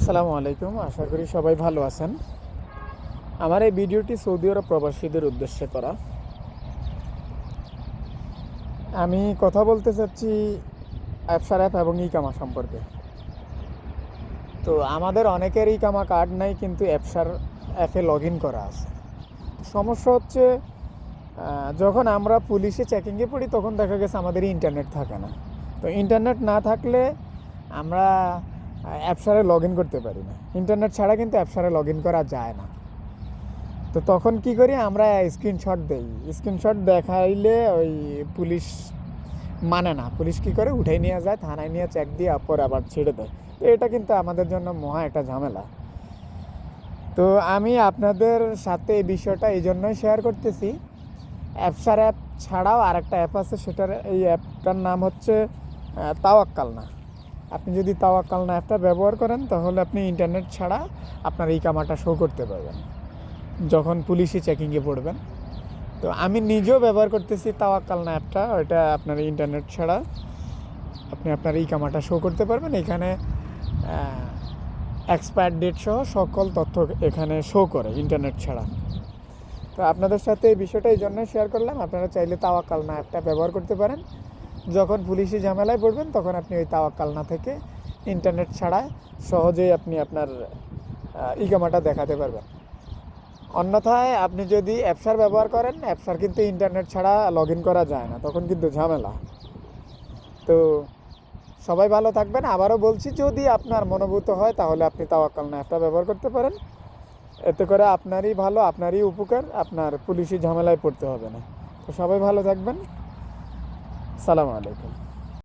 আসসালামু আলাইকুম। আশা করি সবাই ভালো আছেন। আমার এই ভিডিওটি সৌদি আরব প্রবাসীদের উদ্দেশ্যে করা। আমি কথা বলতে চাচ্ছি অ্যাপসার অ্যাপ এবং ইকামা সম্পর্কে। তো আমাদের অনেকের ইকামা কার্ড নাই, কিন্তু অ্যাপসার অ্যাপে লগ ইন করা আছে। সমস্যা হচ্ছে যখন আমরা পুলিশে চেকিংয়ে পড়ি তখন দেখা গেছে আমাদের ইন্টারনেট থাকে না। তো ইন্টারনেট না থাকলে আমরা অ্যাপসারে লগ ইন করতে পারি না। ইন্টারনেট ছাড়া কিন্তু অ্যাপসারে লগ ইন করা যায় না। তো তখন কি করি, আমরা স্ক্রিনশট দেই। স্ক্রিনশট দেখাইলে ওই পুলিশ মানে না। পুলিশ কি করে, উঠাই নিয়ে যায়, থানায় নিয়ে চেক দিয়ে পরে আবার ছেড়ে দেয়। তো এটা কিন্তু আমাদের জন্য মহা একটা ঝামেলা। তো আমি আপনাদের সাথে এই বিষয়টা এই জন্যই শেয়ার করতেছি। অ্যাপসার অ্যাপ ছাড়াও আরেকটা অ্যাপ আছে, সেটার এই অ্যাপটার নাম হচ্ছে তাওয়াক্কালনা। আপনি যদি তাওয়াক্কালনা অ্যাপটা ব্যবহার করেন তাহলে আপনি ইন্টারনেট ছাড়া আপনার ইকামাটা শো করতে পারবেন যখন পুলিশি চেকিংয়ে পড়বেন। তো আমি নিজেও ব্যবহার করতেছি তাওয়াক্কালনা অ্যাপটা। ওইটা আপনার ইন্টারনেট ছাড়া আপনি আপনার ইকামাটা শো করতে পারবেন। এখানে এক্সপায়ার ডেট সহ সকল তথ্য এখানে শো করে ইন্টারনেট ছাড়া। তো আপনাদের সাথে এই বিষয়টা এই জন্যই শেয়ার করলাম। আপনারা চাইলে তাওয়াক্কালনা অ্যাপটা ব্যবহার করতে পারেন। যখন পুলিশি ঝামেলায় পড়বেন তখন আপনি ওই তাওয়াক্কালনা থেকে ইন্টারনেট ছাড়া সহজেই আপনি আপনার ইকামাটা দেখাতে পারবেন। অন্যথায় আপনি যদি অ্যাপসার ব্যবহার করেন, অ্যাপসার কিন্তু ইন্টারনেট ছাড়া লগ ইন করা যায় না, তখন কিন্তু ঝামেলা। তো সবাই ভালো থাকবেন। আবারও বলছি, যদি আপনার মনোভূত হয় তাহলে আপনি তাওয়াক্কালনা অ্যাপটা ব্যবহার করতে পারেন। এতে করে আপনারই ভালো, আপনারই উপকার, আপনার পুলিশি ঝামেলায় পড়তে হবে না। তো সবাই ভালো থাকবেন। সালামু আলাইকুম।